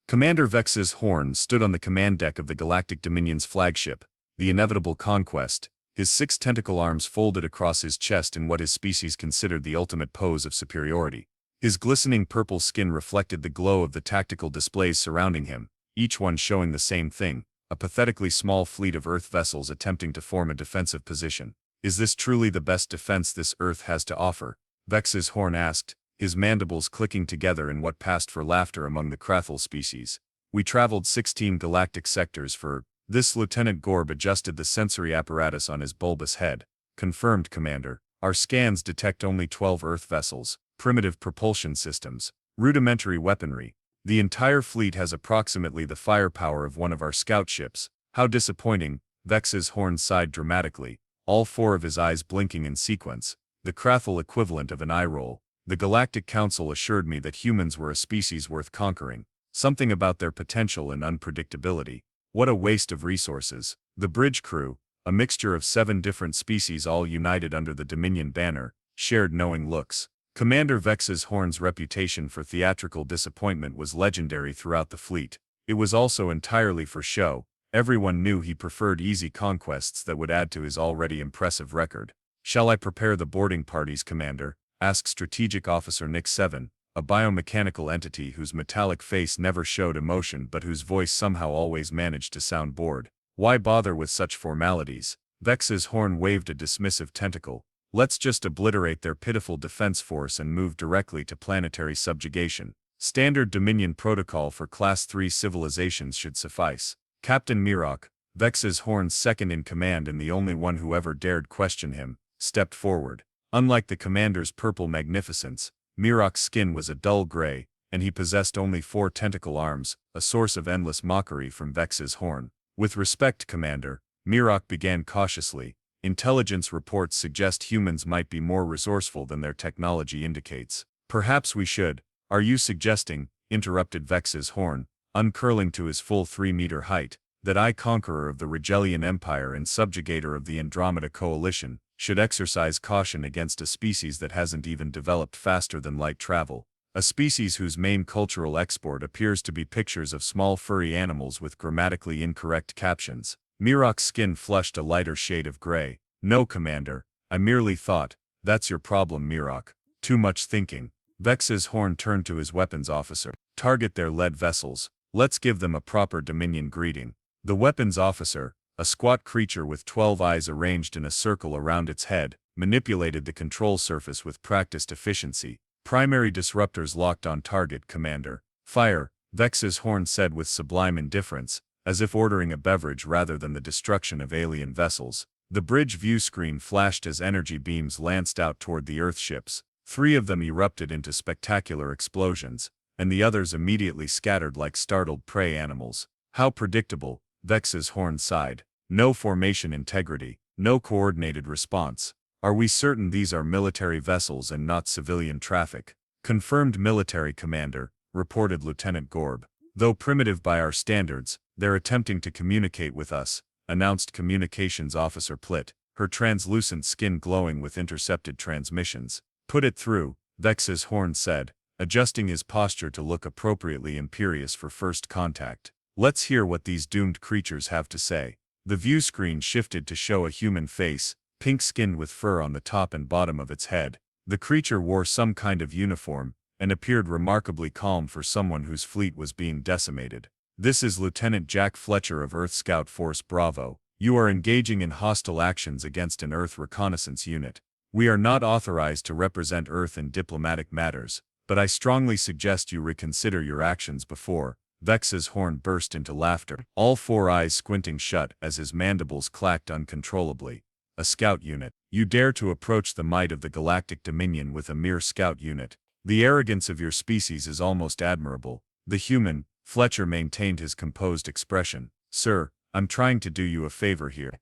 Commander Vex's Horn stood on the command deck of the Galactic Dominion's flagship, the inevitable Conquest, his 6 tentacle arms folded across his chest in what his species considered the ultimate pose of superiority. His glistening purple skin reflected the glow of the tactical displays surrounding him, each one showing the same thing, a pathetically small fleet of Earth vessels attempting to form a defensive position. Is this truly the best defense this Earth has to offer? Vex's Horn asked, his mandibles clicking together in what passed for laughter among the Krathel species. We traveled 16 galactic sectors for this. Lieutenant Gorb adjusted the sensory apparatus on his bulbous head. Confirmed, Commander. Our scans detect only 12 Earth vessels, primitive propulsion systems, rudimentary weaponry. The entire fleet has approximately the firepower of one of our scout ships. How disappointing, Vex's Horn sighed dramatically, all 4 of his eyes blinking in sequence, the Krathel equivalent of an eye roll. The Galactic Council assured me that humans were a species worth conquering, something about their potential and unpredictability. What a waste of resources. The bridge crew, a mixture of 7 different species all united under the Dominion banner, shared knowing looks. Commander Vex's Horn's reputation for theatrical disappointment was legendary throughout the fleet. It was also entirely for show. Everyone knew he preferred easy conquests that would add to his already impressive record. Shall I prepare the boarding parties, Commander? Asked Strategic Officer Nick 7, a biomechanical entity whose metallic face never showed emotion but whose voice somehow always managed to sound bored. Why bother with such formalities? Vex's Horn waved a dismissive tentacle. Let's just obliterate their pitiful defense force and move directly to planetary subjugation. Standard Dominion protocol for Class 3 civilizations should suffice. Captain Mirok, Vex's Horn's second in command and the only one who ever dared question him, stepped forward. Unlike the commander's purple magnificence, Mirok's skin was a dull gray, and he possessed only 4 tentacle arms, a source of endless mockery from Vex's Horn. With respect, Commander, Mirok began cautiously. Intelligence reports suggest humans might be more resourceful than their technology indicates. Perhaps we should. Are you suggesting, interrupted Vex's Horn, uncurling to his full 3-meter height, that I, conqueror of the Regelian Empire and subjugator of the Andromeda Coalition, should exercise caution against a species that hasn't even developed faster than light travel, a species whose main cultural export appears to be pictures of small furry animals with grammatically incorrect captions? Mirok's skin flushed a lighter shade of gray. No, Commander, I merely thought. That's your problem, Mirok. Too much thinking. Vex's Horn turned to his weapons officer. Target their lead vessels. Let's give them a proper Dominion greeting. The weapons officer, a squat creature with 12 eyes arranged in a circle around its head, manipulated the control surface with practiced efficiency. Primary disruptors locked on target, Commander. Fire, Vex's Horn said with sublime indifference, as if ordering a beverage rather than the destruction of alien vessels. The bridge view screen flashed as energy beams lanced out toward the Earth ships. 3 of them erupted into spectacular explosions, and the others immediately scattered like startled prey animals. How predictable, Vex's Horn sighed. No formation integrity, no coordinated response. Are we certain these are military vessels and not civilian traffic? Confirmed, military, Commander, reported Lieutenant Gorb. Though primitive by our standards, they're attempting to communicate with us, announced Communications Officer Plitt, her translucent skin glowing with intercepted transmissions. Put it through, Vex's Horn said, adjusting his posture to look appropriately imperious for first contact. Let's hear what these doomed creatures have to say. The view screen shifted to show a human face, pink-skinned with fur on the top and bottom of its head. The creature wore some kind of uniform, and appeared remarkably calm for someone whose fleet was being decimated. This is Lieutenant Jack Fletcher of Earth Scout Force Bravo. You are engaging in hostile actions against an Earth reconnaissance unit. We are not authorized to represent Earth in diplomatic matters, but I strongly suggest you reconsider your actions before. Vex's Horn burst into laughter, all 4 eyes squinting shut as his mandibles clacked uncontrollably. A scout unit. You dare to approach the might of the Galactic Dominion with a mere scout unit. The arrogance of your species is almost admirable. The human, Fletcher maintained his composed expression. Sir, I'm trying to do you a favor here.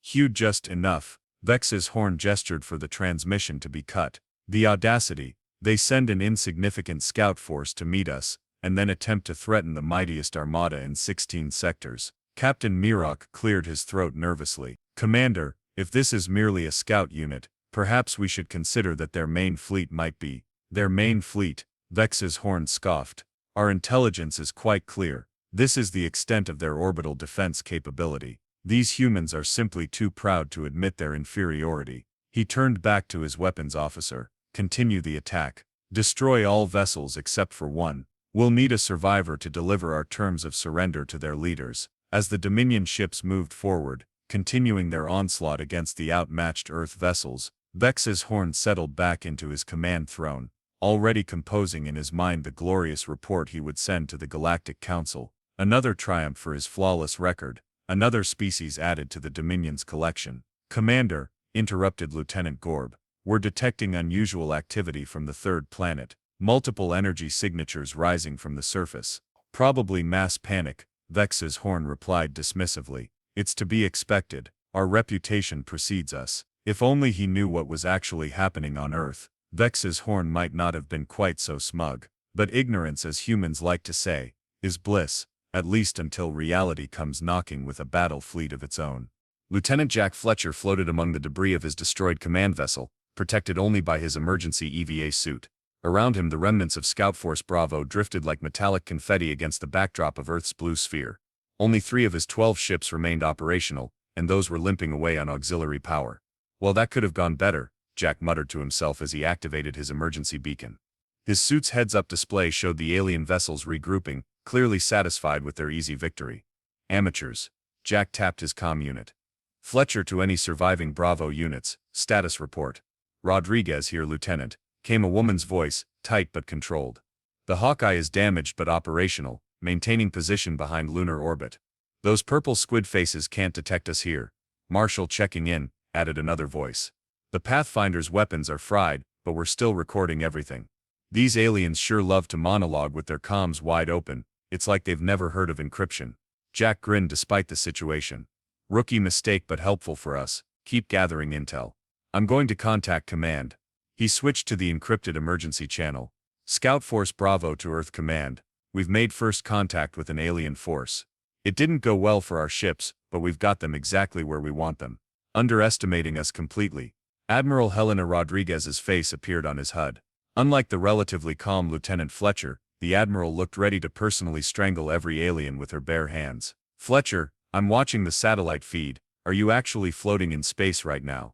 Hugh, just enough. Vex's Horn gestured for the transmission to be cut. The audacity. They send an insignificant scout force to meet us, and then attempt to threaten the mightiest armada in 16 sectors. Captain Mirok cleared his throat nervously. Commander, if this is merely a scout unit, perhaps we should consider that their main fleet might be. Their main fleet, Vex's Horn scoffed. Our intelligence is quite clear. This is the extent of their orbital defense capability. These humans are simply too proud to admit their inferiority. He turned back to his weapons officer. Continue the attack. Destroy all vessels except for one. We'll need a survivor to deliver our terms of surrender to their leaders. As the Dominion ships moved forward, continuing their onslaught against the outmatched Earth vessels, Vex's horn settled back into his command throne, already composing in his mind the glorious report he would send to the Galactic Council. Another triumph for his flawless record, another species added to the Dominion's collection. Commander, interrupted Lieutenant Gorb, we're detecting unusual activity from the third planet, multiple energy signatures rising from the surface. Probably mass panic, Vex's horn replied dismissively. It's to be expected, our reputation precedes us. If only he knew what was actually happening on Earth, Vex's horn might not have been quite so smug. But ignorance, as humans like to say, is bliss, at least until reality comes knocking with a battle fleet of its own. Lieutenant Jack Fletcher floated among the debris of his destroyed command vessel, protected only by his emergency EVA suit. Around him the remnants of Scout Force Bravo drifted like metallic confetti against the backdrop of Earth's blue sphere. Only 3 of his 12 ships remained operational, and those were limping away on auxiliary power. Well, that could have gone better, Jack muttered to himself as he activated his emergency beacon. His suit's heads-up display showed the alien vessels regrouping, clearly satisfied with their easy victory. Amateurs. Jack tapped his comm unit. Fletcher to any surviving Bravo units, status report. Rodriguez here, Lieutenant, came a woman's voice, tight but controlled. The Hawkeye is damaged but operational, maintaining position behind lunar orbit. Those purple squid faces can't detect us here. Marshall checking in, added another voice. The Pathfinder's weapons are fried, but we're still recording everything. These aliens sure love to monologue with their comms wide open. It's like they've never heard of encryption. Jack grinned despite the situation. Rookie mistake but helpful for us. Keep gathering intel. I'm going to contact command. He switched to the encrypted emergency channel. Scout Force Bravo to Earth Command. We've made first contact with an alien force. It didn't go well for our ships, but we've got them exactly where we want them. Underestimating us completely. Admiral Helena Rodriguez's face appeared on his HUD. Unlike the relatively calm Lieutenant Fletcher, the Admiral looked ready to personally strangle every alien with her bare hands. Fletcher, I'm watching the satellite feed. Are you actually floating in space right now?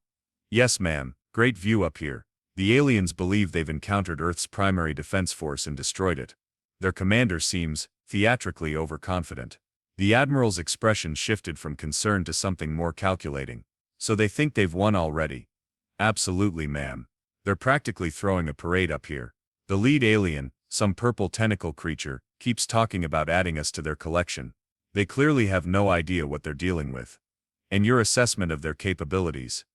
Yes, ma'am. Great view up here. The aliens believe they've encountered Earth's primary defense force and destroyed it. Their commander seems theatrically overconfident. The Admiral's expression shifted from concern to something more calculating. So they think they've won already? Absolutely, ma'am. They're practically throwing a parade up here. The lead alien, some purple tentacle creature, keeps talking about adding us to their collection. They clearly have no idea what they're dealing with. And your assessment of their capabilities?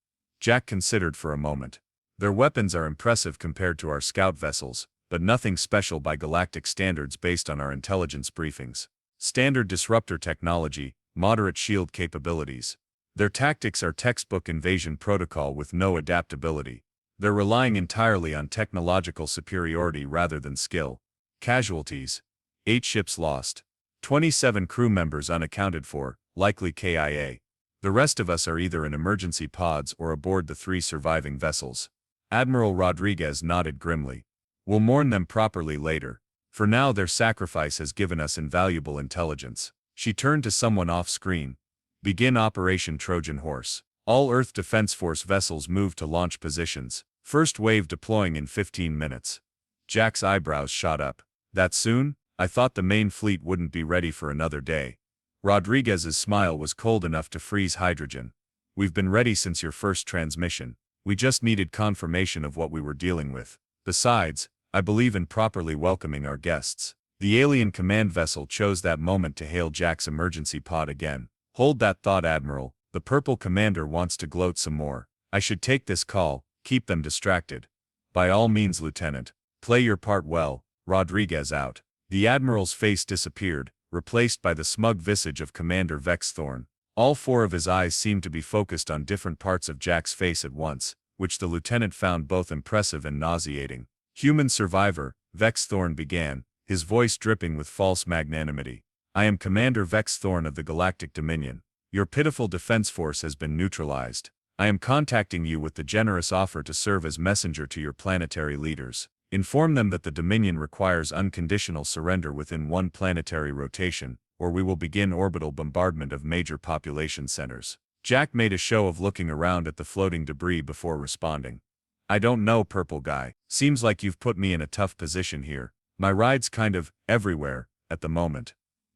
Jack considered for a moment. Their weapons are impressive compared to our scout vessels, but nothing special by galactic standards based on our intelligence briefings. Standard disruptor technology, moderate shield capabilities. Their tactics are textbook invasion protocol with no adaptability. They're relying entirely on technological superiority rather than skill. Casualties. 8 ships lost. 27 crew members unaccounted for, likely KIA. The rest of us are either in emergency pods or aboard the 3 surviving vessels. Admiral Rodriguez nodded grimly. We'll mourn them properly later. For now their sacrifice has given us invaluable intelligence. She turned to someone off-screen. Begin Operation Trojan Horse. All Earth Defense Force vessels move to launch positions. First wave deploying in 15 minutes. Jack's eyebrows shot up. That soon? I thought the main fleet wouldn't be ready for another day. Rodriguez's smile was cold enough to freeze hydrogen. We've been ready since your first transmission. We just needed confirmation of what we were dealing with. Besides, I believe in properly welcoming our guests. The alien command vessel chose that moment to hail Jack's emergency pod again. Hold that thought, Admiral. The purple commander wants to gloat some more. I should take this call, keep them distracted. By all means, Lieutenant. Play your part well. Rodriguez out. The Admiral's face disappeared, replaced by the smug visage of Commander Vex Thorn. All 4 of his eyes seemed to be focused on different parts of Jack's face at once, which the lieutenant found both impressive and nauseating. Human survivor, Vex Thorn began, his voice dripping with false magnanimity. I am Commander Vex Thorn of the Galactic Dominion. Your pitiful defense force has been neutralized. I am contacting you with the generous offer to serve as messenger to your planetary leaders. Inform them that the Dominion requires unconditional surrender within one planetary rotation, or we will begin orbital bombardment of major population centers. Jack made a show of looking around at the floating debris before responding. I don't know, Purple Guy. Seems like you've put me in a tough position here. My ride's kind of everywhere at the moment.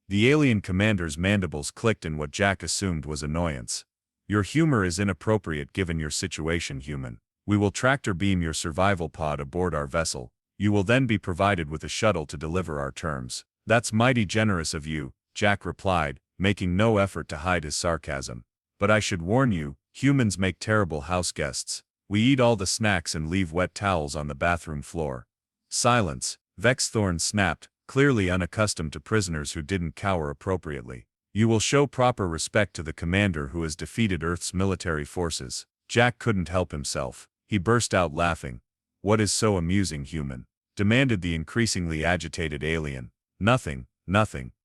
The alien commander's mandibles clicked in what Jack assumed was annoyance. Your humor is inappropriate given your situation, human. We will tractor beam your survival pod aboard our vessel. You will then be provided with a shuttle to deliver our terms. That's mighty generous of you, Jack replied, making no effort to hide his sarcasm. But I should warn you, humans make terrible house guests. We eat all the snacks and leave wet towels on the bathroom floor. Silence, Vexthorn snapped, clearly unaccustomed to prisoners who didn't cower appropriately. You will show proper respect to the commander who has defeated Earth's military forces. Jack couldn't help himself. He burst out laughing. What is so amusing, human? Demanded the increasingly agitated alien. Nothing,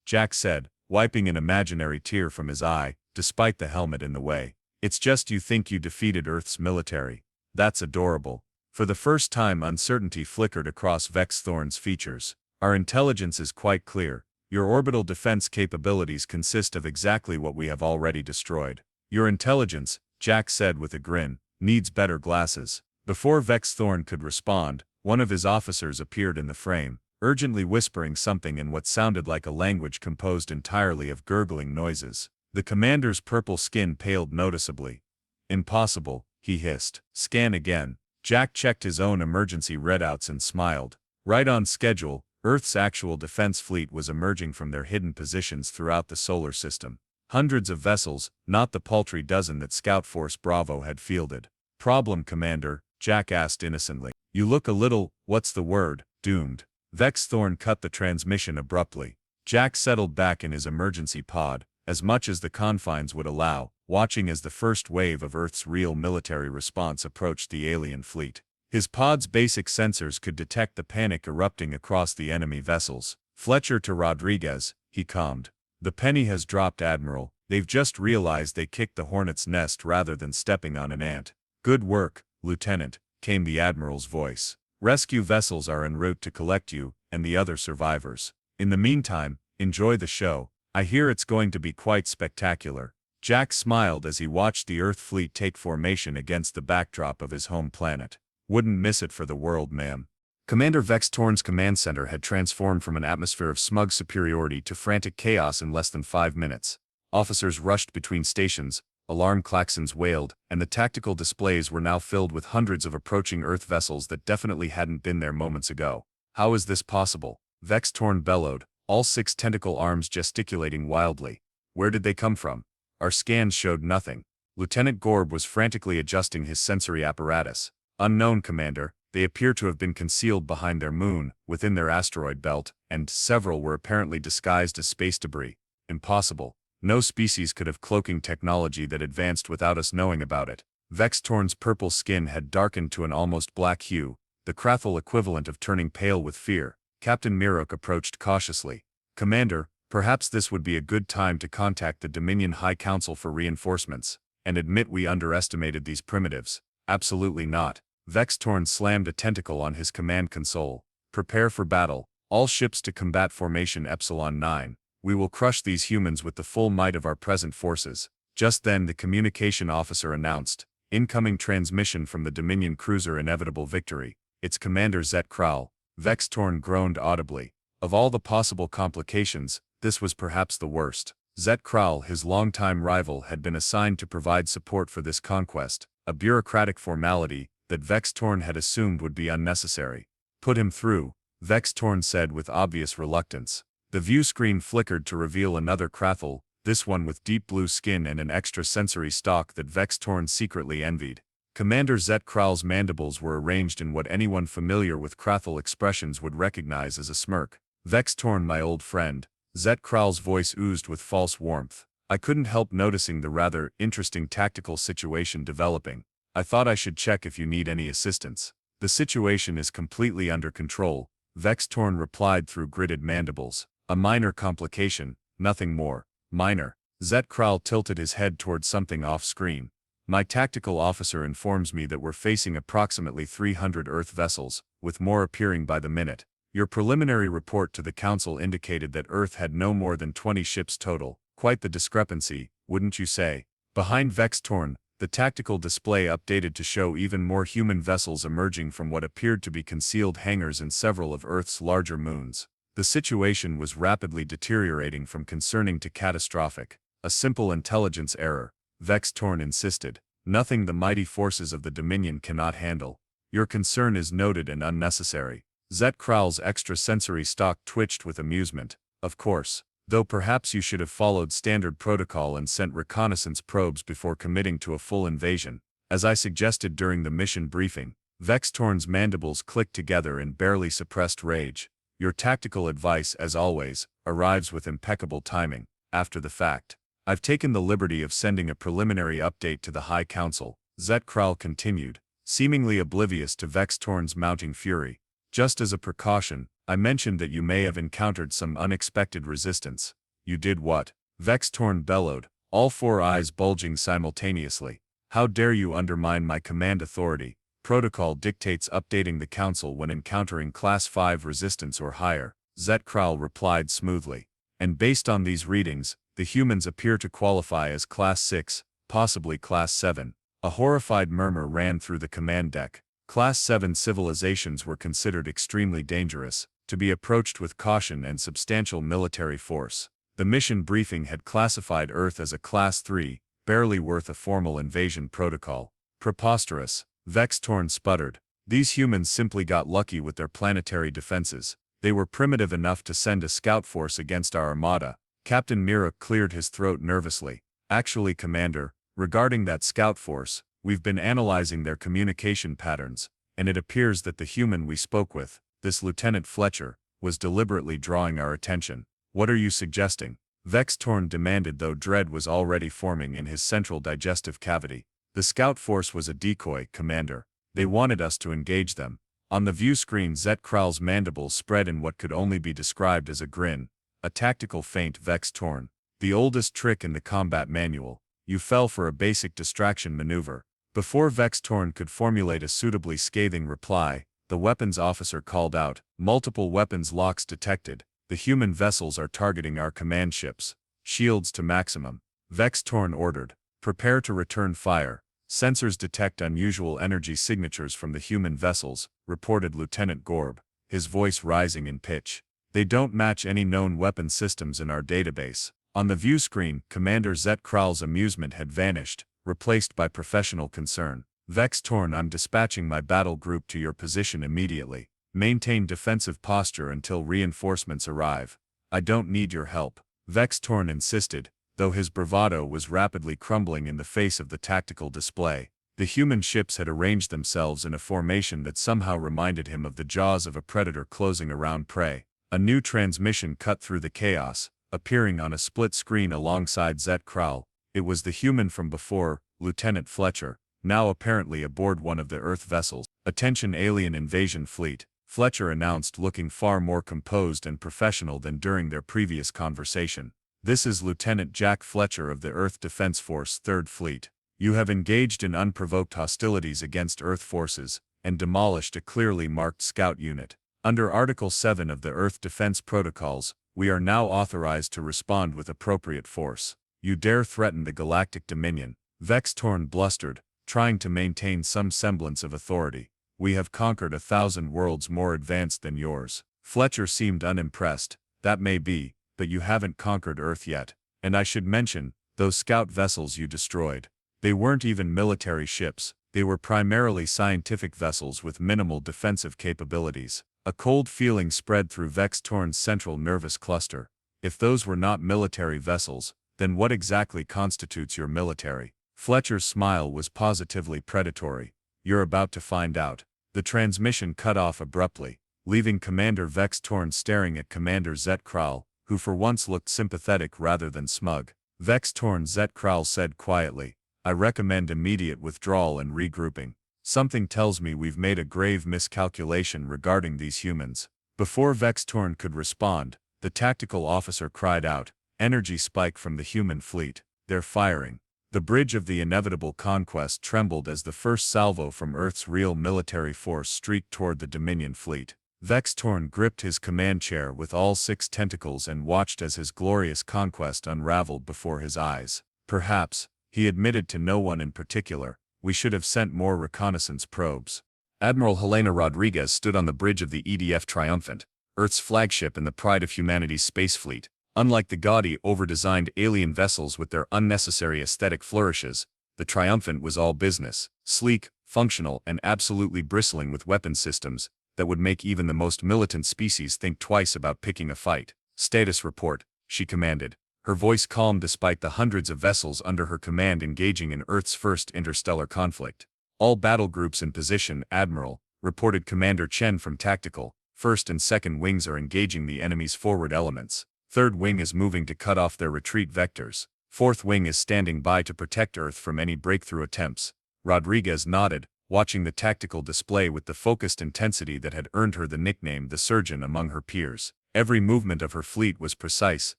Jack said, wiping an imaginary tear from his eye, despite the helmet in the way. It's just you think you defeated Earth's military. That's adorable. For the first time, uncertainty flickered across Vexthorn's features. Our intelligence is quite clear. Your orbital defense capabilities consist of exactly what we have already destroyed. Your intelligence, Jack said with a grin, needs better glasses. Before Vexthorn could respond, one of his officers appeared in the frame, urgently whispering something in what sounded like a language composed entirely of gurgling noises. The commander's purple skin paled noticeably. Impossible, he hissed. Scan again. Jack checked his own emergency readouts and smiled. Right on schedule, Earth's actual defense fleet was emerging from their hidden positions throughout the solar system. Hundreds of vessels, not the paltry dozen that Scout Force Bravo had fielded. Problem, Commander? Jack asked innocently. You look a little, what's the word, doomed. Vexthorn cut the transmission abruptly. Jack settled back in his emergency pod, as much as the confines would allow, watching as the first wave of Earth's real military response approached the alien fleet. His pod's basic sensors could detect the panic erupting across the enemy vessels. Fletcher to Rodriguez, he calmed. The penny has dropped, Admiral. They've just realized they kicked the hornet's nest rather than stepping on an ant. Good work, Lieutenant, came the Admiral's voice. Rescue vessels are en route to collect you and the other survivors. In the meantime, enjoy the show. I hear it's going to be quite spectacular. Jack smiled as he watched the Earth fleet take formation against the backdrop of his home planet. Wouldn't miss it for the world, ma'am. Commander Vexthorn's command center had transformed from an atmosphere of smug superiority to frantic chaos in less than 5 minutes. Officers rushed between stations, alarm klaxons wailed, and the tactical displays were now filled with hundreds of approaching Earth vessels that definitely hadn't been there moments ago. How is this possible? Vexthorn bellowed, all 6 tentacle arms gesticulating wildly. Where did they come from? Our scans showed nothing. Lieutenant Gorb was frantically adjusting his sensory apparatus. Unknown, Commander. They appear to have been concealed behind their moon, within their asteroid belt, and several were apparently disguised as space debris. Impossible. No species could have cloaking technology that advanced without us knowing about it. Vexthorn's purple skin had darkened to an almost black hue, the Krathel equivalent of turning pale with fear. Captain Mirok approached cautiously. Commander, perhaps this would be a good time to contact the Dominion High Council for reinforcements, and admit we underestimated these primitives. Absolutely not. Vexthorn slammed a tentacle on his command console. Prepare for battle. All ships to combat formation Epsilon 9. We will crush these humans with the full might of our present forces. Just then the communication officer announced, incoming transmission from the Dominion cruiser Inevitable Victory. It's Commander Zet Kral. Vexthorn groaned audibly. Of all the possible complications, this was perhaps the worst. Zet Kral, his longtime rival, had been assigned to provide support for this conquest, a bureaucratic formality that Vexthorn had assumed would be unnecessary. Put him through, Vexthorn said with obvious reluctance. The view screen flickered to reveal another Krathel, this one with deep blue skin and an extra sensory stock that Vexthorn secretly envied. Commander Zet Kral's mandibles were arranged in what anyone familiar with Krathel expressions would recognize as a smirk. Vexthorn, my old friend. Zet Kral's voice oozed with false warmth. I couldn't help noticing the rather interesting tactical situation developing. I thought I should check if you need any assistance. The situation is completely under control, Vexthorn replied through gritted mandibles. A minor complication, nothing more. Minor. Zet Kral tilted his head towards something off-screen. My tactical officer informs me that we're facing approximately 300 Earth vessels, with more appearing by the minute. Your preliminary report to the Council indicated that Earth had no more than 20 ships total. Quite the discrepancy, wouldn't you say? Behind Vextorn, the tactical display updated to show even more human vessels emerging from what appeared to be concealed hangars in several of Earth's larger moons. The situation was rapidly deteriorating from concerning to catastrophic. A simple intelligence error, Vextorn insisted. Nothing the mighty forces of the Dominion cannot handle. Your concern is noted and unnecessary. Zet Kral's extrasensory stalk twitched with amusement. Of course. Though perhaps you should have followed standard protocol and sent reconnaissance probes before committing to a full invasion. As I suggested during the mission briefing, Vextorn's mandibles clicked together in barely suppressed rage. Your tactical advice, as always, arrives with impeccable timing, after the fact. I've taken the liberty of sending a preliminary update to the High Council, Zet Kral continued, seemingly oblivious to Vextorn's mounting fury. Just as a precaution, I mentioned that you may have encountered some unexpected resistance. You did what? Vextorn bellowed, all four eyes bulging simultaneously. How dare you undermine my command authority? Protocol dictates updating the Council when encountering Class 5 resistance or higher, Zet Kral replied smoothly. And based on these readings, the humans appear to qualify as Class 6, possibly Class 7. A horrified murmur ran through the command deck. Class 7 civilizations were considered extremely dangerous, to be approached with caution and substantial military force. The mission briefing had classified Earth as a Class 3, barely worth a formal invasion protocol. Preposterous, Vextorn sputtered. These humans simply got lucky with their planetary defenses. They were primitive enough to send a scout force against our armada. Captain Mira cleared his throat nervously. Actually, Commander, regarding that scout force, we've been analyzing their communication patterns, and it appears that the human we spoke with, this Lieutenant Fletcher, was deliberately drawing our attention. What are you suggesting? Vextorn demanded, though dread was already forming in his central digestive cavity. The scout force was a decoy, Commander. They wanted us to engage them. On the view screen, Zet Kral's mandibles spread in what could only be described as a grin. A tactical feint, Vextorn. The oldest trick in the combat manual. You fell for a basic distraction maneuver. Before Vextorn could formulate a suitably scathing reply, the weapons officer called out, multiple weapons locks detected. The human vessels are targeting our command ships. Shields to maximum. Vextorn ordered. Prepare to return fire. Sensors detect unusual energy signatures from the human vessels, reported Lieutenant Gorb, his voice rising in pitch. They don't match any known weapon systems in our database. On the view screen, Commander Zet Kral's amusement had vanished, replaced by professional concern. Vextorn, I'm dispatching my battle group to your position immediately. Maintain defensive posture until reinforcements arrive. I don't need your help. Vextorn insisted, though his bravado was rapidly crumbling in the face of the tactical display. The human ships had arranged themselves in a formation that somehow reminded him of the jaws of a predator closing around prey. A new transmission cut through the chaos, appearing on a split screen alongside Zet Kral. It was the human from before, Lieutenant Fletcher, now apparently aboard one of the Earth vessels. Attention alien invasion fleet, Fletcher announced, looking far more composed and professional than during their previous conversation. This is Lieutenant Jack Fletcher of the Earth Defense Force 3rd Fleet. You have engaged in unprovoked hostilities against Earth forces, and demolished a clearly marked scout unit. Under Article 7 of the Earth Defense Protocols, we are now authorized to respond with appropriate force. You dare threaten the Galactic Dominion? Vextorn blustered, trying to maintain some semblance of authority. We have conquered 1,000 worlds more advanced than yours. Fletcher seemed unimpressed. That may be, but you haven't conquered Earth yet. And I should mention, those scout vessels you destroyed. They weren't even military ships. They were primarily scientific vessels with minimal defensive capabilities. A cold feeling spread through Vextorn's central nervous cluster. If those were not military vessels, then what exactly constitutes your military? Fletcher's smile was positively predatory. You're about to find out. The transmission cut off abruptly, leaving Commander Vextorn staring at Commander Zet Kral, who for once looked sympathetic rather than smug. Vextorn, Zet Kral said quietly, I recommend immediate withdrawal and regrouping. Something tells me we've made a grave miscalculation regarding these humans. Before Vextorn could respond, the tactical officer cried out, energy spike from the human fleet. They're firing. The bridge of the inevitable conquest trembled as the first salvo from Earth's real military force streaked toward the Dominion fleet. Vex Torn gripped his command chair with all 6 tentacles and watched as his glorious conquest unraveled before his eyes. Perhaps, he admitted to no one in particular, we should have sent more reconnaissance probes. Admiral Helena Rodriguez stood on the bridge of the EDF Triumphant, Earth's flagship and the pride of humanity's space fleet. Unlike the gaudy, over-designed alien vessels with their unnecessary aesthetic flourishes, the Triumphant was all business, sleek, functional, and absolutely bristling with weapon systems that would make even the most militant species think twice about picking a fight. Status report, she commanded, her voice calm despite the hundreds of vessels under her command engaging in Earth's first interstellar conflict. All battle groups in position, Admiral, reported Commander Chen from Tactical. First and second wings are engaging the enemy's forward elements. Third wing is moving to cut off their retreat vectors. Fourth wing is standing by to protect Earth from any breakthrough attempts. Rodriguez nodded, watching the tactical display with the focused intensity that had earned her the nickname the Surgeon among her peers. Every movement of her fleet was precise,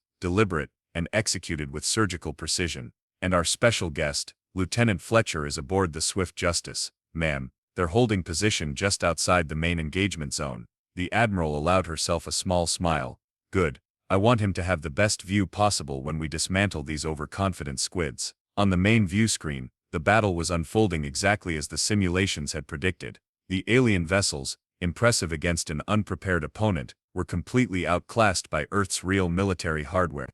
deliberate, and executed with surgical precision. And our special guest, Lieutenant Fletcher, is aboard the Swift Justice. Ma'am, they're holding position just outside the main engagement zone. The Admiral allowed herself a small smile. Good. I want him to have the best view possible when we dismantle these overconfident squids. On the main view screen, the battle was unfolding exactly as the simulations had predicted. The alien vessels, impressive against an unprepared opponent, were completely outclassed by Earth's real military hardware.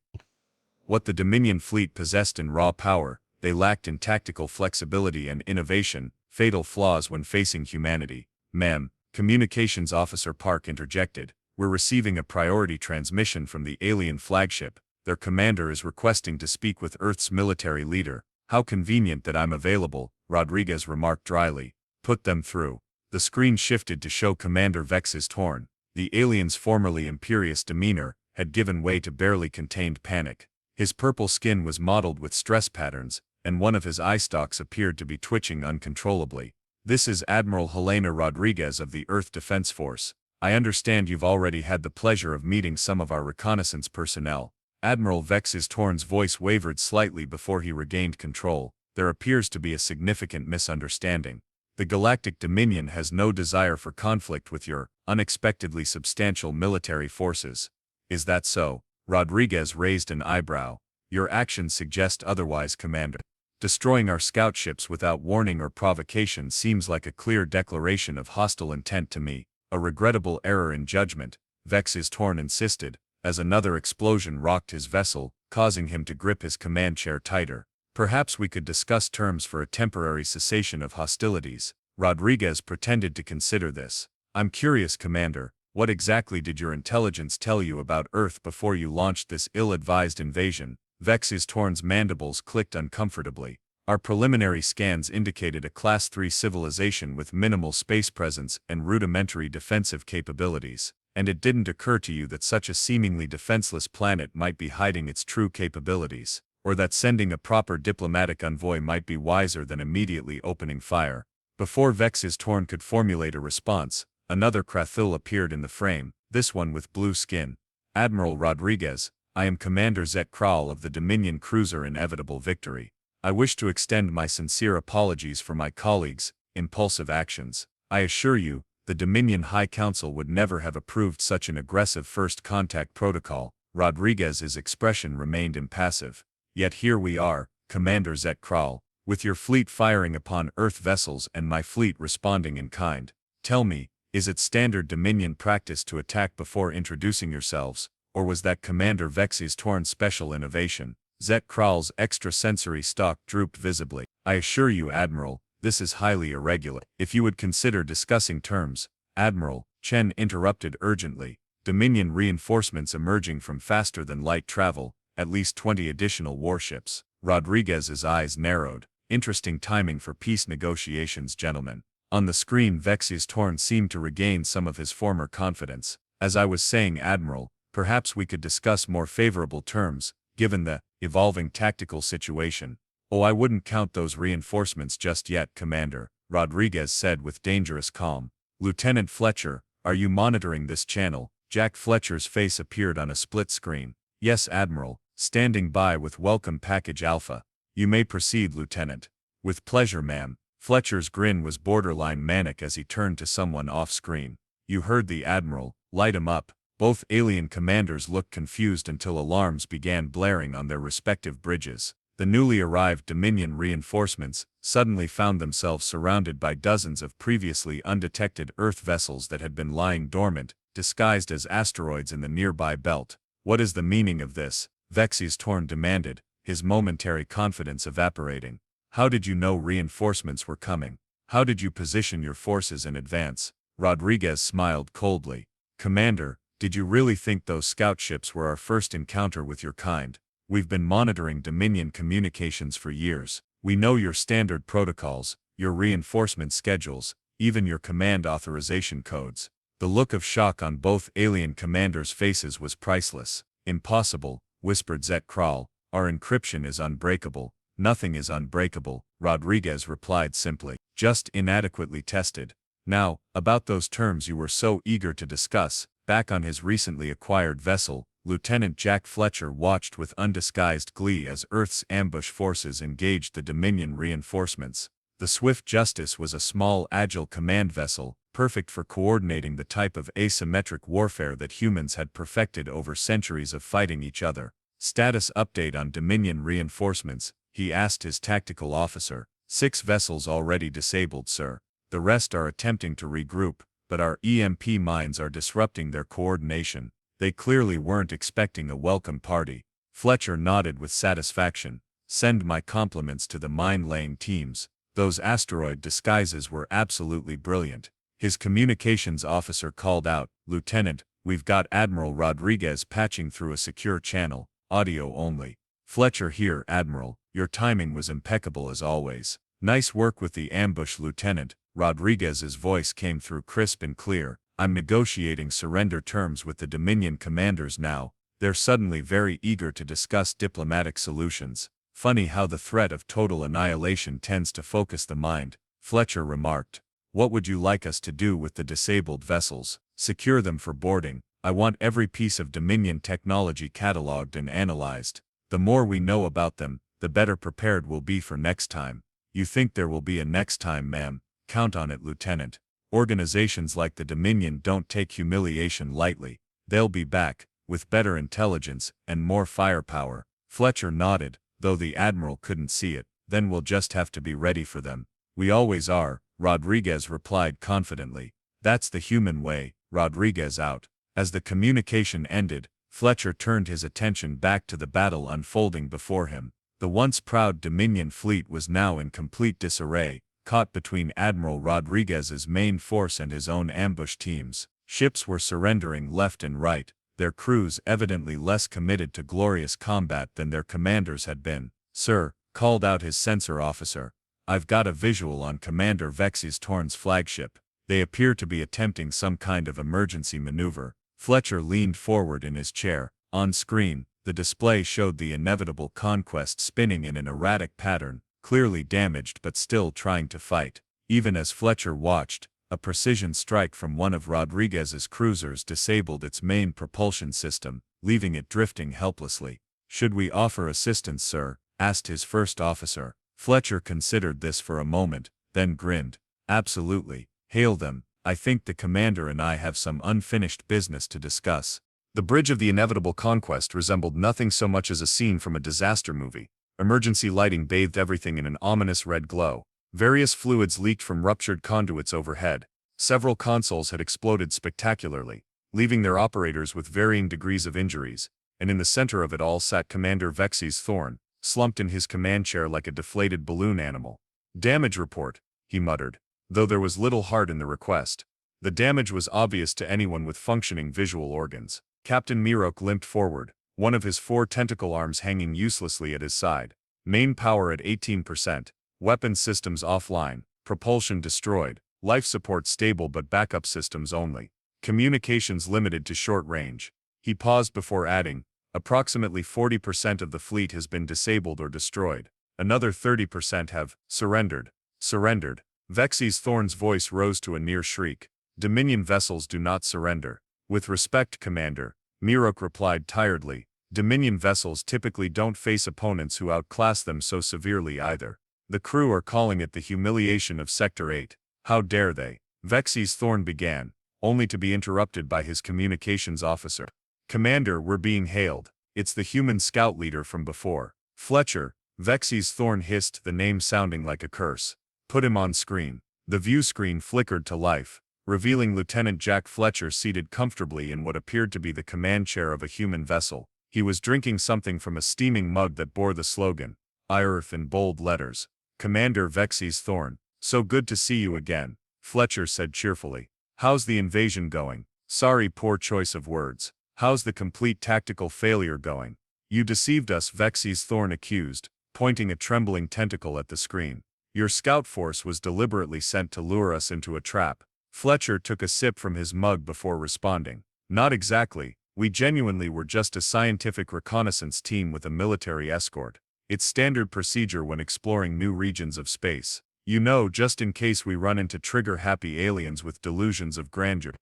What the Dominion fleet possessed in raw power, they lacked in tactical flexibility and innovation, fatal flaws when facing humanity. Ma'am, Communications Officer Park interjected. We're receiving a priority transmission from the alien flagship. Their commander is requesting to speak with Earth's military leader. How convenient that I'm available, Rodriguez remarked dryly. Put them through. The screen shifted to show Commander Vex's Torn. The alien's formerly imperious demeanor had given way to barely contained panic. His purple skin was mottled with stress patterns, and one of his eye stalks appeared to be twitching uncontrollably. This is Admiral Helena Rodriguez of the Earth Defense Force. I understand you've already had the pleasure of meeting some of our reconnaissance personnel. Admiral Vex's Torn's voice wavered slightly before he regained control. There appears to be a significant misunderstanding. The Galactic Dominion has no desire for conflict with your unexpectedly substantial military forces. Is that so? Rodriguez raised an eyebrow. Your actions suggest otherwise, Commander. Destroying our scout ships without warning or provocation seems like a clear declaration of hostile intent to me. A regrettable error in judgment, Vex's Torn insisted, as another explosion rocked his vessel, causing him to grip his command chair tighter. Perhaps we could discuss terms for a temporary cessation of hostilities. Rodriguez pretended to consider this. I'm curious, Commander, what exactly did your intelligence tell you about Earth before you launched this ill-advised invasion? Vex's Torn's mandibles clicked uncomfortably. Our preliminary scans indicated a Class 3 civilization with minimal space presence and rudimentary defensive capabilities. And it didn't occur to you that such a seemingly defenseless planet might be hiding its true capabilities, or that sending a proper diplomatic envoy might be wiser than immediately opening fire. Before Vex's Torn could formulate a response, another Krathil appeared in the frame, this one with blue skin. Admiral Rodriguez, I am Commander Zet Kral of the Dominion cruiser Inevitable Victory. I wish to extend my sincere apologies for my colleagues' impulsive actions. I assure you, the Dominion High Council would never have approved such an aggressive first contact protocol. Rodriguez's expression remained impassive. Yet here we are, Commander Zet Kral, with your fleet firing upon Earth vessels and my fleet responding in kind. Tell me, is it standard Dominion practice to attack before introducing yourselves, or was that Commander Vex's Torn special innovation? Zet Kral's extrasensory stalk drooped visibly. I assure you, Admiral, this is highly irregular. If you would consider discussing terms, Admiral, Chen interrupted urgently. Dominion reinforcements emerging from faster-than-light travel, at least 20 additional warships. Rodriguez's eyes narrowed. Interesting timing for peace negotiations, gentlemen. On the screen, Vex's Torn seemed to regain some of his former confidence. As I was saying, Admiral, perhaps we could discuss more favorable terms, given the evolving tactical situation. Oh, I wouldn't count those reinforcements just yet, Commander, Rodriguez said with dangerous calm. Lieutenant Fletcher, are you monitoring this channel? Jack Fletcher's face appeared on a split screen. Yes, Admiral, standing by with welcome package Alpha. You may proceed, Lieutenant. With pleasure, ma'am. Fletcher's grin was borderline manic as he turned to someone off-screen. You heard the Admiral. Light him up. Both alien commanders looked confused until alarms began blaring on their respective bridges. The newly arrived Dominion reinforcements suddenly found themselves surrounded by dozens of previously undetected Earth vessels that had been lying dormant, disguised as asteroids in the nearby belt. What is the meaning of this? Vexy's Torn demanded, his momentary confidence evaporating. How did you know reinforcements were coming? How did you position your forces in advance? Rodriguez smiled coldly. Commander, did you really think those scout ships were our first encounter with your kind? We've been monitoring Dominion communications for years. We know your standard protocols, your reinforcement schedules, even your command authorization codes. The look of shock on both alien commanders' faces was priceless. Impossible, whispered Zet Kral. Our encryption is unbreakable. Nothing is unbreakable, Rodriguez replied simply. Just inadequately tested. Now, about those terms you were so eager to discuss. Back on his recently acquired vessel, Lieutenant Jack Fletcher watched with undisguised glee as Earth's ambush forces engaged the Dominion reinforcements. The Swift Justice was a small, agile command vessel, perfect for coordinating the type of asymmetric warfare that humans had perfected over centuries of fighting each other. Status update on Dominion reinforcements, he asked his tactical officer. 6 vessels already disabled, sir. The rest are attempting to regroup, but our EMP mines are disrupting their coordination. They clearly weren't expecting a welcome party. Fletcher nodded with satisfaction. Send my compliments to the mine-laying teams. Those asteroid disguises were absolutely brilliant. His communications officer called out, Lieutenant, we've got Admiral Rodriguez patching through a secure channel, audio only. Fletcher here, Admiral. Your timing was impeccable as always. Nice work with the ambush, Lieutenant. Rodriguez's voice came through crisp and clear. I'm negotiating surrender terms with the Dominion commanders now. They're suddenly very eager to discuss diplomatic solutions. Funny how the threat of total annihilation tends to focus the mind, Fletcher remarked. What would you like us to do with the disabled vessels? Secure them for boarding. I want every piece of Dominion technology cataloged and analyzed. The more we know about them, the better prepared we'll be for next time. You think there will be a next time, ma'am? Count on it, Lieutenant. Organizations like the Dominion don't take humiliation lightly. They'll be back, with better intelligence and more firepower. Fletcher nodded, though the Admiral couldn't see it. Then we'll just have to be ready for them. We always are, Rodriguez replied confidently. That's the human way. Rodriguez out. As the communication ended, Fletcher turned his attention back to the battle unfolding before him. The once proud Dominion fleet was now in complete disarray, caught between Admiral Rodriguez's main force and his own ambush teams. Ships were surrendering left and right, their crews evidently less committed to glorious combat than their commanders had been. Sir, called out his sensor officer. I've got a visual on Commander Vexy's Torn's flagship. They appear to be attempting some kind of emergency maneuver. Fletcher leaned forward in his chair. On screen, the display showed the inevitable Conquest spinning in an erratic pattern, clearly damaged but still trying to fight. Even as Fletcher watched, a precision strike from one of Rodriguez's cruisers disabled its main propulsion system, leaving it drifting helplessly. Should we offer assistance, sir? Asked his first officer. Fletcher considered this for a moment, then grinned. Absolutely. Hail them. I think the commander and I have some unfinished business to discuss. The bridge of the inevitable Conquest resembled nothing so much as a scene from a disaster movie. Emergency lighting bathed everything in an ominous red glow. Various fluids leaked from ruptured conduits overhead. Several consoles had exploded spectacularly, leaving their operators with varying degrees of injuries, and in the center of it all sat Commander Vexy's Thorn, slumped in his command chair like a deflated balloon animal. Damage report, he muttered, though there was little heart in the request. The damage was obvious to anyone with functioning visual organs. Captain Mirok limped forward, one of his 4 tentacle arms hanging uselessly at his side. Main power at 18%, weapon systems offline, propulsion destroyed, life support stable but backup systems only. Communications limited to short range. He paused before adding, approximately 40% of the fleet has been disabled or destroyed. Another 30% have surrendered. Surrendered. Vexy's Thorn's voice rose to a near shriek. Dominion vessels do not surrender. With respect, Commander, Mirok replied tiredly. Dominion vessels typically don't face opponents who outclass them so severely either. The crew are calling it the humiliation of Sector 8. How dare they? Vexy's Thorn began, only to be interrupted by his communications officer. Commander, we're being hailed. It's the human scout leader from before. Fletcher, Vexy's Thorn hissed, the name sounding like a curse. Put him on screen. The view screen flickered to life, revealing Lieutenant Jack Fletcher seated comfortably in what appeared to be the command chair of a human vessel. He was drinking something from a steaming mug that bore the slogan, "Earth" in bold letters. Commander Vexy's Thorn, so good to see you again, Fletcher said cheerfully. How's the invasion going? Sorry, poor choice of words. How's the complete tactical failure going? You deceived us, Vexy's Thorn accused, pointing a trembling tentacle at the screen. Your scout force was deliberately sent to lure us into a trap. Fletcher took a sip from his mug before responding. Not exactly. We genuinely were just a scientific reconnaissance team with a military escort. It's standard procedure when exploring new regions of space. You know, just in case we run into trigger-happy aliens with delusions of grandeur.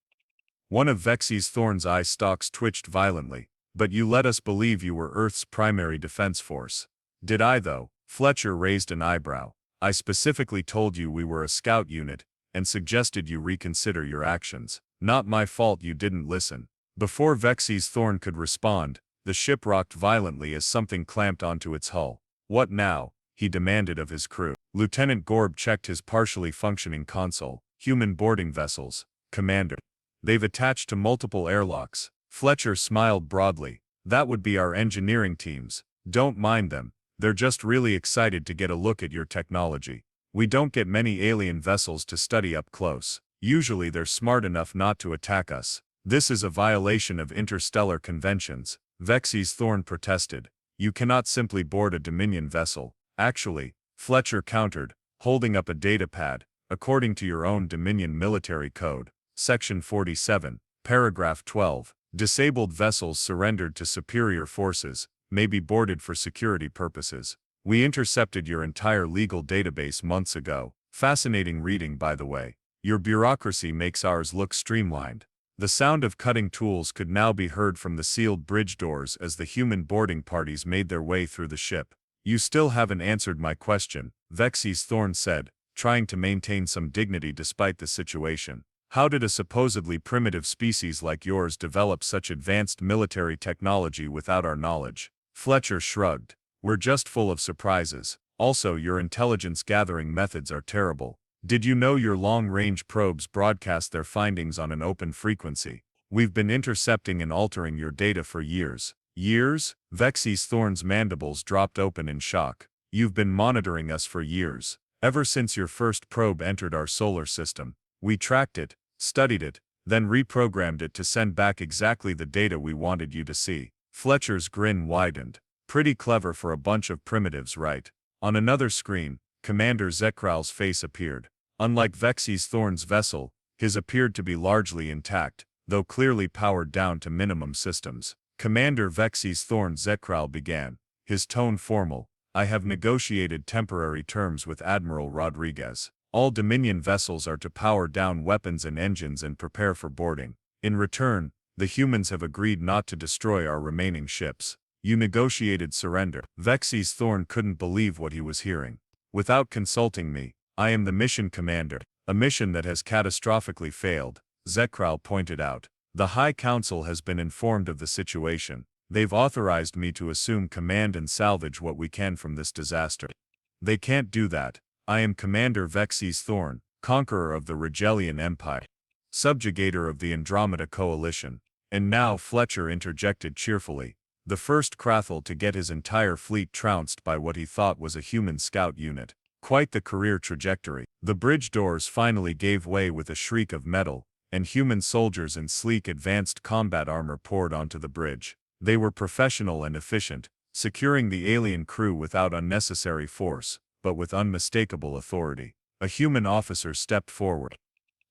One of Vexy's Thorn's eye stalks twitched violently. But you let us believe you were Earth's primary defense force. Did I, though? Fletcher raised an eyebrow. I specifically told you we were a scout unit, and suggested you reconsider your actions. Not my fault you didn't listen. Before Vexy's Thorn could respond, the ship rocked violently as something clamped onto its hull. What now? He demanded of his crew. Lieutenant Gorb checked his partially functioning console. Human boarding vessels, Commander. They've attached to multiple airlocks. Fletcher smiled broadly. That would be our engineering teams. Don't mind them. They're just really excited to get a look at your technology. We don't get many alien vessels to study up close. Usually they're smart enough not to attack us. This is a violation of interstellar conventions, Vexy's Thorn protested. You cannot simply board a Dominion vessel. Actually, Fletcher countered, holding up a datapad, according to your own Dominion military code, Section 47, Paragraph 12, disabled vessels surrendered to superior forces may be boarded for security purposes. We intercepted your entire legal database months ago. Fascinating reading, by the way. Your bureaucracy makes ours look streamlined. The sound of cutting tools could now be heard from the sealed bridge doors as the human boarding parties made their way through the ship. You still haven't answered my question, Vexy's Thorn said, trying to maintain some dignity despite the situation. How did a supposedly primitive species like yours develop such advanced military technology without our knowledge? Fletcher shrugged. We're just full of surprises. Also, your intelligence gathering methods are terrible. Did you know your long-range probes broadcast their findings on an open frequency? We've been intercepting and altering your data for years. Years? Vexy's Thorn's mandibles dropped open in shock. You've been monitoring us for years. Ever since your first probe entered our solar system. We tracked it, studied it, then reprogrammed it to send back exactly the data we wanted you to see. Fletcher's grin widened. Pretty clever for a bunch of primitives, right? On another screen, Commander Zekral's face appeared. Unlike Vexy's Thorn's vessel, his appeared to be largely intact, though clearly powered down to minimum systems. Commander Vexy's Thorn Zekral began, his tone formal. I have negotiated temporary terms with Admiral Rodriguez. All Dominion vessels are to power down weapons and engines and prepare for boarding. In return, the humans have agreed not to destroy our remaining ships. You negotiated surrender. Vexy's Thorn couldn't believe what he was hearing. Without consulting me, I am the mission commander. A mission that has catastrophically failed, Zekral pointed out. The High Council has been informed of the situation. They've authorized me to assume command and salvage what we can from this disaster. They can't do that. I am Commander Vexy's Thorn, conqueror of the Regelian Empire, subjugator of the Andromeda Coalition. And now Fletcher interjected cheerfully, the first Krathel to get his entire fleet trounced by what he thought was a human scout unit. Quite the career trajectory. The bridge doors finally gave way with a shriek of metal, and human soldiers in sleek advanced combat armor poured onto the bridge. They were professional and efficient, securing the alien crew without unnecessary force, but with unmistakable authority. A human officer stepped forward.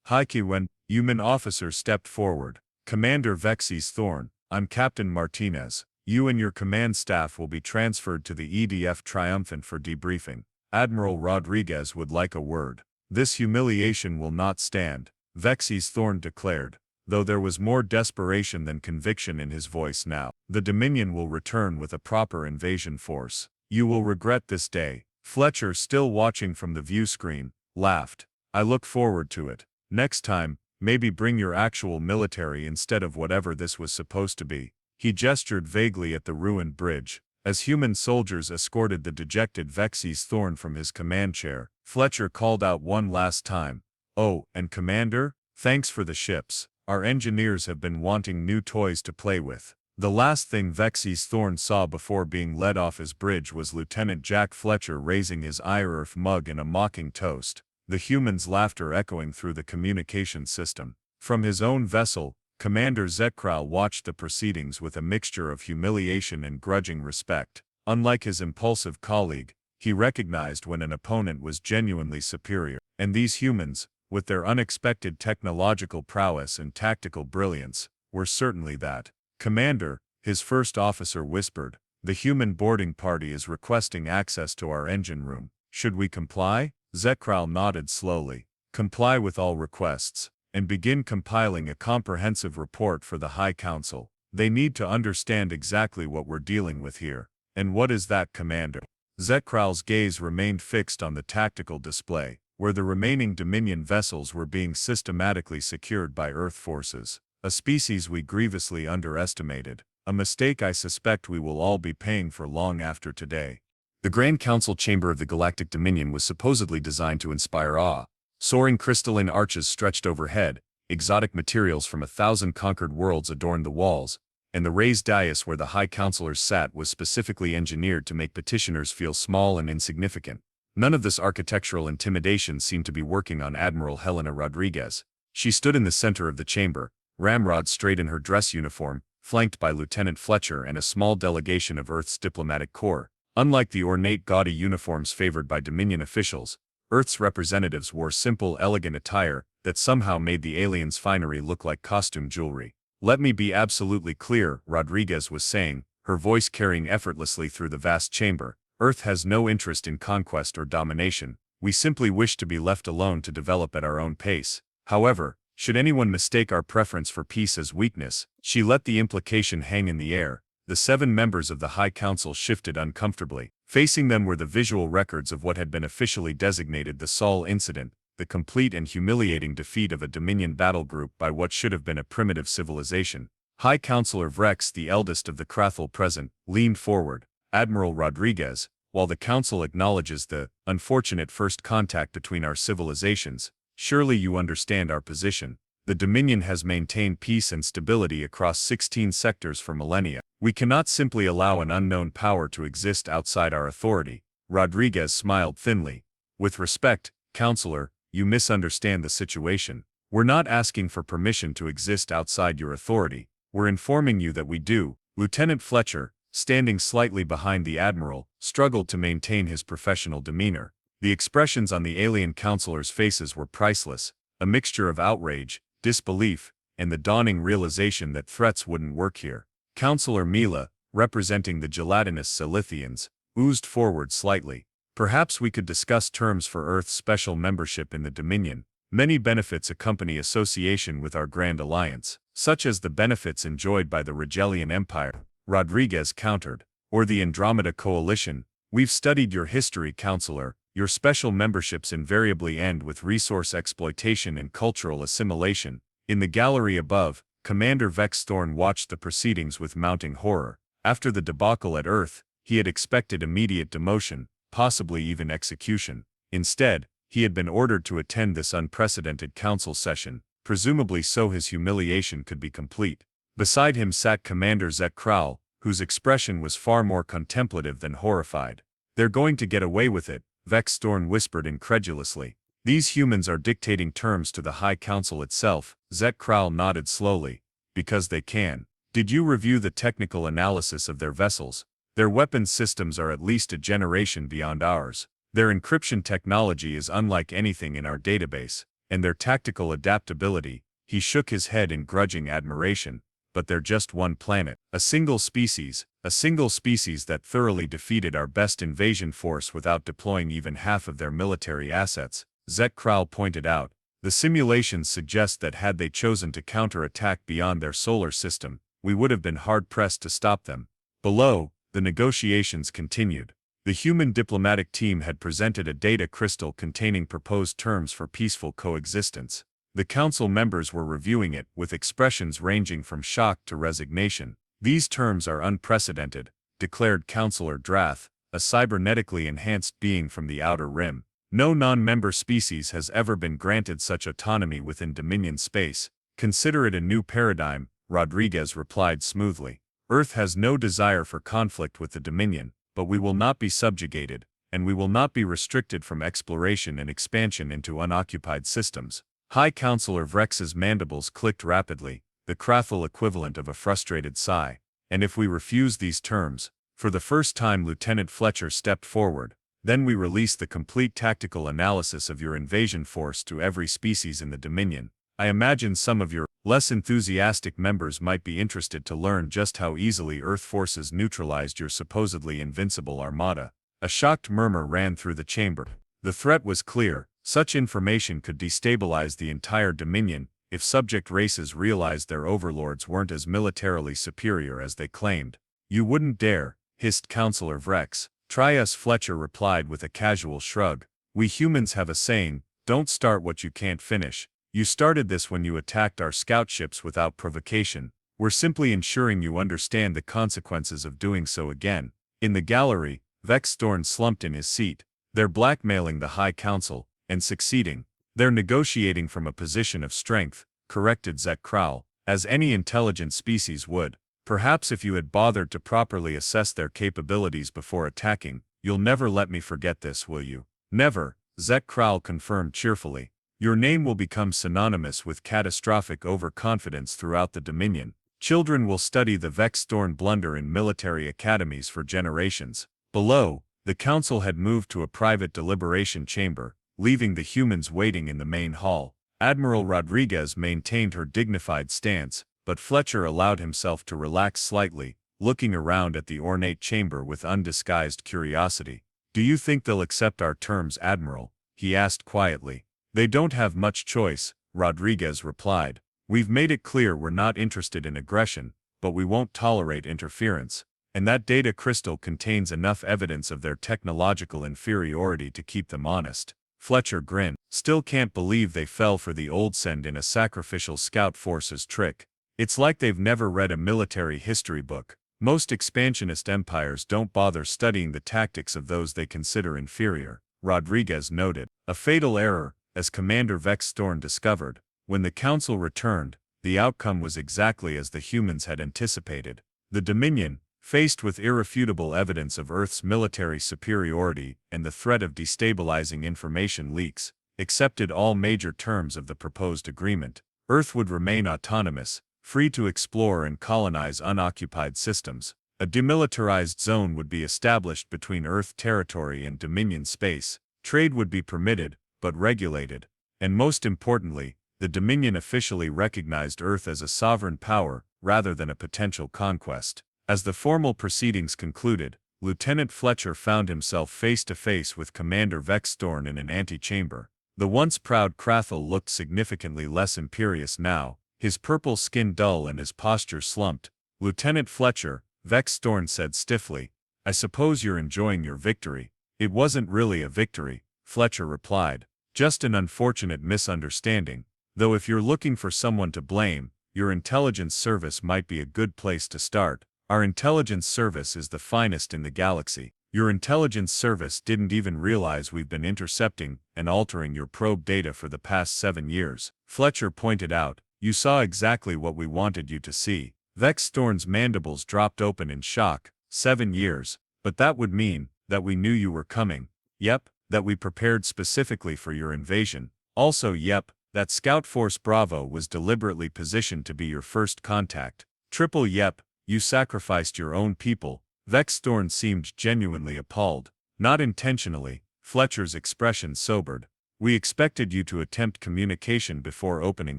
When human officer stepped forward. Commander Vexy's Thorn, I'm Captain Martinez. You and your command staff will be transferred to the EDF Triumphant for debriefing. Admiral Rodriguez would like a word. This humiliation will not stand, Vexy's Thorn declared. though there was more desperation than conviction in his voice now. "The Dominion will return with a proper invasion force. You will regret this day." Fletcher, still watching from the view screen, laughed. "I look forward to it. Next time, maybe bring your actual military instead of whatever this was supposed to be." He gestured vaguely at the ruined bridge. As human soldiers escorted the dejected Vexes Thorn from his command chair, Fletcher called out one last time, "Oh, and Commander, thanks for the ships. Our engineers have been wanting new toys to play with." The last thing Vexes Thorn saw before being led off his bridge was Lieutenant Jack Fletcher raising his Earth mug in a mocking toast, the humans' laughter echoing through the communication system. From his own vessel, Commander Zetkral watched the proceedings with a mixture of humiliation and grudging respect. Unlike his impulsive colleague, he recognized when an opponent was genuinely superior, and these humans, with their unexpected technological prowess and tactical brilliance, were certainly that. "Commander," his first officer whispered, "the human boarding party is requesting access to our engine room. Should we comply?" Zetkral nodded slowly. "Comply with all requests, and begin compiling a comprehensive report for the High Council. They need to understand exactly what we're dealing with here." "And what is that, Commander?" Zetkral's gaze remained fixed on the tactical display, where the remaining Dominion vessels were being systematically secured by Earth forces. "A species we grievously underestimated. A mistake I suspect we will all be paying for long after today." The Grand Council chamber of the Galactic Dominion was supposedly designed to inspire awe. Soaring crystalline arches stretched overhead, exotic materials from 1,000 conquered worlds adorned the walls, and the raised dais where the High Councilors sat was specifically engineered to make petitioners feel small and insignificant. None of this architectural intimidation seemed to be working on Admiral Helena Rodriguez. She stood in the center of the chamber, ramrod straight in her dress uniform, flanked by Lieutenant Fletcher and a small delegation of Earth's diplomatic corps. Unlike the ornate gaudy uniforms favored by Dominion officials, Earth's representatives wore simple, elegant attire that somehow made the aliens' finery look like costume jewelry. "Let me be absolutely clear," Rodriguez was saying, her voice carrying effortlessly through the vast chamber. "Earth has no interest in conquest or domination. We simply wish to be left alone to develop at our own pace. However, should anyone mistake our preference for peace as weakness," she let the implication hang in the air. The 7 members of the High Council shifted uncomfortably. Facing them were the visual records of what had been officially designated the Sol incident, the complete and humiliating defeat of a Dominion battle group by what should have been a primitive civilization. High Councilor Vrex, the eldest of the Krathel present, leaned forward. "Admiral Rodriguez, while the Council acknowledges the unfortunate first contact between our civilizations, surely you understand our position. The Dominion has maintained peace and stability across 16 sectors for millennia. We cannot simply allow an unknown power to exist outside our authority." Rodriguez smiled thinly. "With respect, Counselor, you misunderstand the situation. We're not asking for permission to exist outside your authority. We're informing you that we do." Lieutenant Fletcher, standing slightly behind the Admiral, struggled to maintain his professional demeanor. The expressions on the alien counselors' faces were priceless, a mixture of outrage, disbelief, and the dawning realization that threats wouldn't work here. Counselor Mila, representing the gelatinous Silithians, oozed forward slightly. "Perhaps we could discuss terms for Earth's special membership in the Dominion. Many benefits accompany association with our Grand Alliance, such as the benefits enjoyed by the Regelian Empire," Rodriguez countered. "Or the Andromeda Coalition. We've studied your history, Counselor. Your special memberships invariably end with resource exploitation and cultural assimilation." In the gallery above, Commander Vex Thorn watched the proceedings with mounting horror. After the debacle at Earth, he had expected immediate demotion, possibly even execution. Instead, he had been ordered to attend this unprecedented council session, presumably so his humiliation could be complete. Beside him sat Commander Zetkral, whose expression was far more contemplative than horrified. "They're going to get away with it," Vex Thorn whispered incredulously. "These humans are dictating terms to the High Council itself." Zetkral nodded slowly. "Because they can. Did you review the technical analysis of their vessels? Their weapons systems are at least a generation beyond ours. Their encryption technology is unlike anything in our database, and their tactical adaptability." He shook his head in grudging admiration. "But they're just one planet. A single species that thoroughly defeated our best invasion force without deploying even half of their military assets," Zetkral pointed out. The simulations suggest that had they chosen to counterattack beyond their solar system, we would have been hard-pressed to stop them. Below, the negotiations continued. The human diplomatic team had presented a data crystal containing proposed terms for peaceful coexistence. The council members were reviewing it with expressions ranging from shock to resignation. "These terms are unprecedented," declared Councillor Drath, a cybernetically enhanced being from the Outer Rim. "No non-member species has ever been granted such autonomy within Dominion space. Consider it a new paradigm," Rodriguez replied smoothly. "Earth has no desire for conflict with the Dominion, but we will not be subjugated, and we will not be restricted from exploration and expansion into unoccupied systems." High Councillor Vrex's mandibles clicked rapidly, the Krathel equivalent of a frustrated sigh. "And if we refuse these terms?" For the first time Lieutenant Fletcher stepped forward. "Then we release the complete tactical analysis of your invasion force to every species in the Dominion. I imagine some of your less enthusiastic members might be interested to learn just how easily Earth forces neutralized your supposedly invincible armada." A shocked murmur ran through the chamber. The threat was clear. Such information could destabilize the entire Dominion if subject races realized their overlords weren't as militarily superior as they claimed. "You wouldn't dare," hissed Councillor Vrex. "Try us," Fletcher replied with a casual shrug. "We humans have a saying, don't start what you can't finish. You started this when you attacked our scout ships without provocation. We're simply ensuring you understand the consequences of doing so again." In the gallery, Vex Storn slumped in his seat. "They're blackmailing the High Council, and succeeding. They're negotiating from a position of strength," corrected Zek Krall, "as any intelligent species would. Perhaps if you had bothered to properly assess their capabilities before attacking. You'll never let me forget this, will you?" "Never," Zek Krall confirmed cheerfully. "Your name will become synonymous with catastrophic overconfidence throughout the Dominion. Children will study the Vex Storn blunder in military academies for generations." Below, the council had moved to a private deliberation chamber, leaving the humans waiting in the main hall. Admiral Rodriguez maintained her dignified stance, but Fletcher allowed himself to relax slightly, looking around at the ornate chamber with undisguised curiosity. "Do you think they'll accept our terms, Admiral?" he asked quietly. "They don't have much choice," Rodriguez replied. "We've made it clear we're not interested in aggression, but we won't tolerate interference. And that data crystal contains enough evidence of their technological inferiority to keep them honest." Fletcher grinned. "Still can't believe they fell for the old send in a sacrificial scout forces trick. It's like they've never read a military history book. Most expansionist empires don't bother studying the tactics of those they consider inferior," Rodriguez noted. A fatal error, as Commander Vex Storn discovered. When the council returned, the outcome was exactly as the humans had anticipated. The Dominion, faced with irrefutable evidence of Earth's military superiority and the threat of destabilizing information leaks, accepted all major terms of the proposed agreement. Earth would remain autonomous, free to explore and colonize unoccupied systems. A demilitarized zone would be established between Earth territory and Dominion space. Trade would be permitted, but regulated. And most importantly, the Dominion officially recognized Earth as a sovereign power rather than a potential conquest. As the formal proceedings concluded, Lieutenant Fletcher found himself face to face with Commander Vex Storn in an antechamber. The once proud Krathel looked significantly less imperious now, his purple skin dull and his posture slumped. "Lieutenant Fletcher," Vex Storn said stiffly, "I suppose you're enjoying your victory." "It wasn't really a victory," Fletcher replied. "Just an unfortunate misunderstanding. Though if you're looking for someone to blame, your intelligence service might be a good place to start. Our intelligence service is the finest in the galaxy. Your intelligence service didn't even realize we've been intercepting and altering your probe data for the past 7 years," Fletcher pointed out. "You saw exactly what we wanted you to see." Vex Storn's mandibles dropped open in shock. 7 years. But that would mean that we knew you were coming. Yep, that we prepared specifically for your invasion. Also yep, that Scout Force Bravo was deliberately positioned to be your first contact. Triple yep, you sacrificed your own people. Vex Storn seemed genuinely appalled. "Not intentionally," Fletcher's expression sobered. "We expected you to attempt communication before opening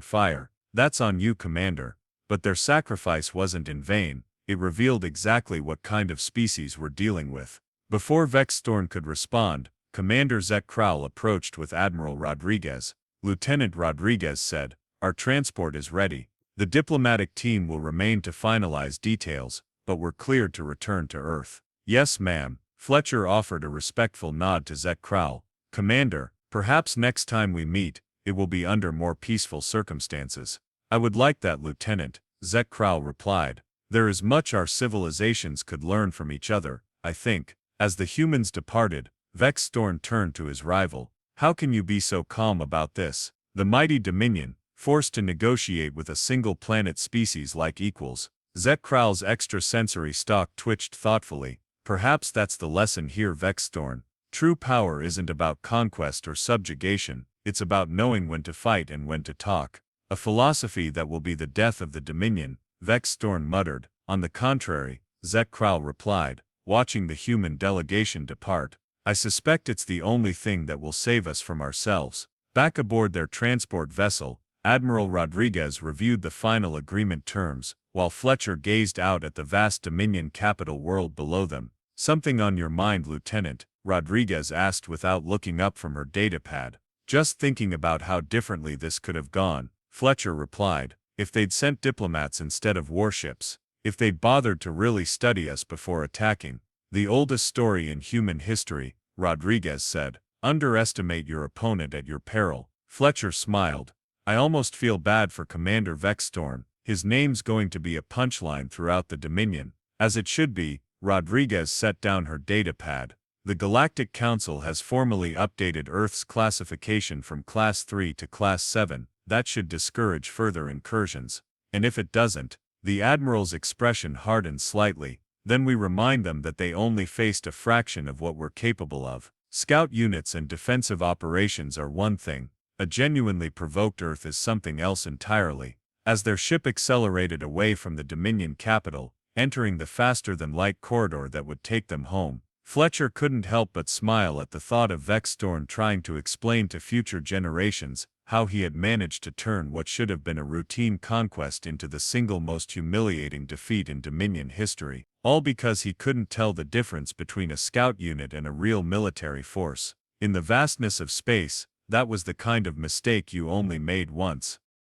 fire. That's on you, Commander. But their sacrifice wasn't in vain. It revealed exactly what kind of species we're dealing with." Before Vex Storn could respond, Commander Zek Krall approached with Admiral Rodriguez. Lieutenant Rodriguez said. Our transport is ready. The diplomatic team will remain to finalize details, but we're cleared to return to Earth. Yes, ma'am. Fletcher offered a respectful nod to Zek Crowell. Commander, perhaps next time we meet, it will be under more peaceful circumstances. I would like that, Lieutenant, Zek Crowell replied. There is much our civilizations could learn from each other, I think. As the humans departed, Vex Storm turned to his rival. How can you be so calm about this? The mighty Dominion, forced to negotiate with a single planet species like equals. Zek Crowell's extrasensory stalk twitched thoughtfully. Perhaps that's the lesson here, Vexthorn. True power isn't about conquest or subjugation, it's about knowing when to fight and when to talk. A philosophy that will be the death of the Dominion, Vexthorn muttered. On the contrary, Zek Crowell replied, watching the human delegation depart. I suspect it's the only thing that will save us from ourselves. Back aboard their transport vessel, Admiral Rodriguez reviewed the final agreement terms, while Fletcher gazed out at the vast Dominion capital world below them. Something on your mind, Lieutenant? Rodriguez asked without looking up from her datapad. Just thinking about how differently this could have gone, Fletcher replied. If they'd sent diplomats instead of warships. If they'd bothered to really study us before attacking. The oldest story in human history, Rodriguez said. Underestimate your opponent at your peril. Fletcher smiled. I almost feel bad for Commander Vexthorn. His name's going to be a punchline throughout the Dominion. As it should be. Rodriguez set down her datapad. The Galactic Council has formally updated Earth's classification from Class 3 to Class 7. That should discourage further incursions. And if it doesn't, the Admiral's expression hardened slightly. Then we remind them that they only faced a fraction of what we're capable of. Scout units and defensive operations are one thing. A genuinely provoked Earth is something else entirely. As their ship accelerated away from the Dominion capital, entering the faster-than-light corridor that would take them home, Fletcher couldn't help but smile at the thought of Vexthorn trying to explain to future generations how he had managed to turn what should have been a routine conquest into the single most humiliating defeat in Dominion history, all because he couldn't tell the difference between a scout unit and a real military force. In the vastness of space, that was the kind of mistake you only made once.